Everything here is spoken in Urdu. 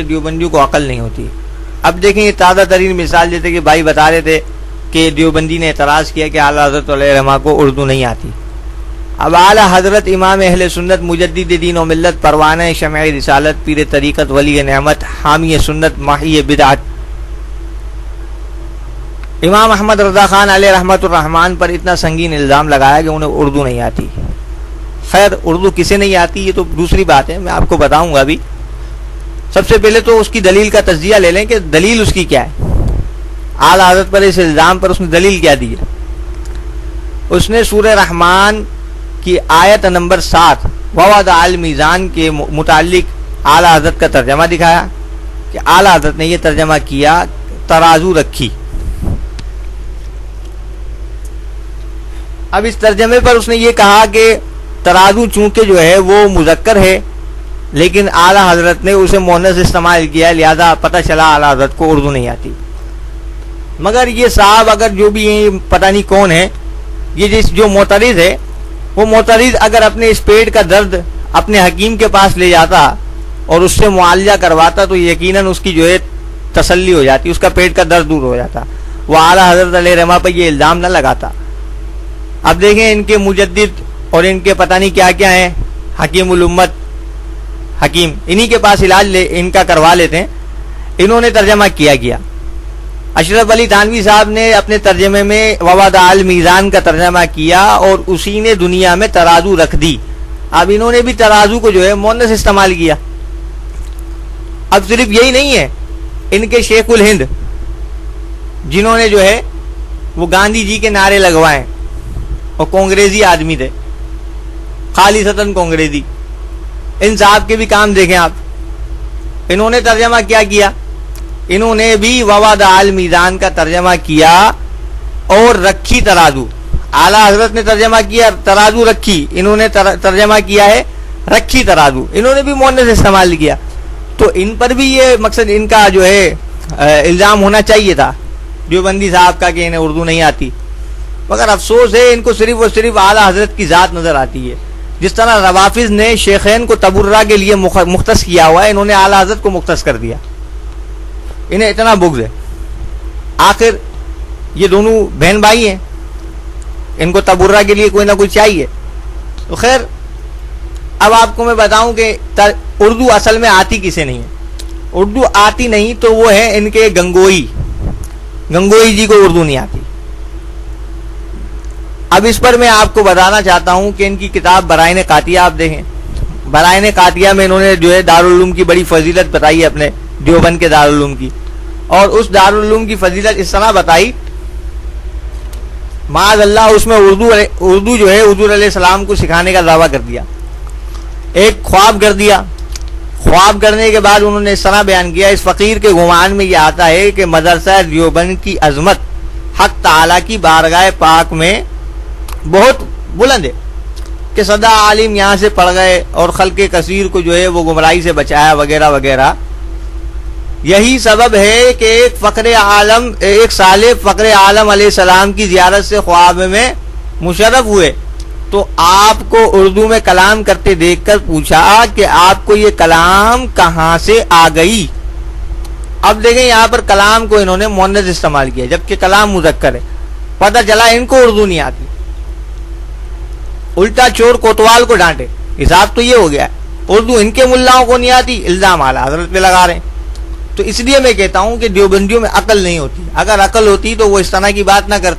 دیوبندیوں کو عقل نہیں ہوتی. اب دیکھیں یہ تازہ ترین مثال جیسے کہ بھائی بتا رہے تھے کہ دیوبندی نے اعتراض کیا کہ اعلیٰ حضرت علیہ رحمہ کو اردو نہیں آتی. اب اعلیٰ حضرت امام اہل سنت مجدد دین و ملت پروانہ شمع رسالت پیر طریقت ولی نعمت حامی سنت ماحی بدعت امام احمد رضا خان علیہ رحمۃ الرحمن پر اتنا سنگین الزام لگایا کہ انہیں اردو نہیں آتی. خیر اردو کسے نہیں آتی یہ تو دوسری بات ہے, میں آپ کو بتاؤں گا. ابھی سب سے پہلے تو اس کی دلیل کا تجزیہ لے لیں کہ دلیل اس کی کیا ہے. اعلیٰ حضرت پر اس الزام پر اس نے دلیل کیا دی ہے. اس نے سورہ رحمان کی آیت نمبر 7 ووضع المیزان کے متعلق اعلیٰ حضرت کا ترجمہ دکھایا کہ اعلیٰ حضرت نے یہ ترجمہ کیا ترازو رکھی. اب اس ترجمے پر اس نے یہ کہا کہ ترازو چونکہ جو ہے وہ مذکر ہے لیکن اعلیٰ حضرت نے اسے مؤنث استعمال کیا, لہذا پتہ چلا اعلیٰ حضرت کو اردو نہیں آتی. مگر یہ صاحب اگر جو بھی پتہ نہیں کون ہے, یہ جو معترض ہے وہ معترض اگر اپنے اس پیٹ کا درد اپنے حکیم کے پاس لے جاتا اور اس سے معالجہ کرواتا تو یقیناً اس کی جو ہے تسلی ہو جاتی, اس کا پیٹ کا درد دور ہو جاتا, وہ اعلیٰ حضرت علیہ رحمہ پہ یہ الزام نہ لگاتا. اب دیکھیں ان کے مجدد اور ان کے پتہ نہیں کیا کیا ہیں, حکیم الامت حکیم, انہی کے پاس علاج ان کا کروا لیتے ہیں. انہوں نے ترجمہ کیا گیا. اشرف علی تھانوی صاحب نے اپنے ترجمے میں ووضع المیزان کا ترجمہ کیا اور اسی نے دنیا میں ترازو رکھ دی. اب انہوں نے بھی ترازو کو جو ہے مؤنث استعمال کیا. اب صرف یہی نہیں ہے, ان کے شیخ الہند جنہوں نے جو ہے وہ گاندھی جی کے نعرے لگوائے اور کانگریسی آدمی تھے, خالصتاً کانگریسی, ان صاحب کے بھی کام دیکھیں آپ. انہوں نے ترجمہ کیا کیا, انہوں نے بھی ووضع المیزان کا ترجمہ کیا اور رکھی ترازو. اعلیٰ حضرت نے ترجمہ کیا ترازو رکھی, انہوں نے ترجمہ کیا ہے رکھی ترازو, انہوں نے بھی مؤنث استعمال کیا. تو ان پر بھی یہ مقصد ان کا جو ہے الزام ہونا چاہیے تھا دیوبندی صاحب کا کہ انہیں اردو نہیں آتی. مگر افسوس ہے ان کو صرف اور صرف اعلیٰ حضرت کی ذات نظر آتی ہے. جس طرح روافظ نے شیخین کو تبرہ کے لیے مختص کیا ہوا ہے, انہوں نے اعلیٰ حضرت کو مختص کر دیا. انہیں اتنا بغض ہے. آخر یہ دونوں بہن بھائی ہیں, ان کو تبرہ کے لیے کوئی نہ کوئی چاہیے. تو خیر اب آپ کو میں بتاؤں کہ اردو اصل میں آتی کسے نہیں ہے. اردو آتی نہیں تو وہ ہے ان کے گنگوئی جی کو اردو نہیں آتی. اب اس پر میں آپ کو بتانا چاہتا ہوں کہ ان کی کتاب برائن قاطیہ آپ دیکھیں. برائن قاطیہ میں انہوں نے جو ہے دارالعلوم کی بڑی فضیلت بتائی ہے اپنے دیوبند کے دارالعلوم کی, اور اس دارالعلوم کی فضیلت اس طرح بتائی معاذ اللہ اس میں اردو جو ہے حضور علیہ السلام کو سکھانے کا دعویٰ کر دیا. ایک خواب کر دیا. خواب کرنے کے بعد انہوں نے اس طرح بیان کیا, اس فقیر کے گمان میں یہ آتا ہے کہ مدرسہ دیوبند کی عظمت حق تعالی کی بارگاہ پاک میں بہت بلند ہے کہ صدا عالم یہاں سے پڑھ گئے اور خلق کثیر کو جو ہے وہ گمراہی سے بچایا وغیرہ وغیرہ. یہی سبب ہے کہ ایک صالح فقر عالم علیہ السلام کی زیارت سے خواب میں مشرف ہوئے تو آپ کو اردو میں کلام کرتے دیکھ کر پوچھا کہ آپ کو یہ کلام کہاں سے آ گئی. اب دیکھیں یہاں پر کلام کو انہوں نے مؤنث استعمال کیا جبکہ کلام مذکر ہے. پتہ چلا ان کو اردو نہیں آتی. الٹا چور کوتوال کو ڈانٹے, حساب تو یہ ہو گیا ہے. اردو ان کے ملاؤں کو نہیں آتی, الزام اعلیٰ حضرت پہ لگا رہے ہیں. تو اس لیے میں کہتا ہوں کہ دیوبندیوں میں عقل نہیں ہوتی. اگر عقل ہوتی تو وہ اس طرح کی بات نہ کرتے.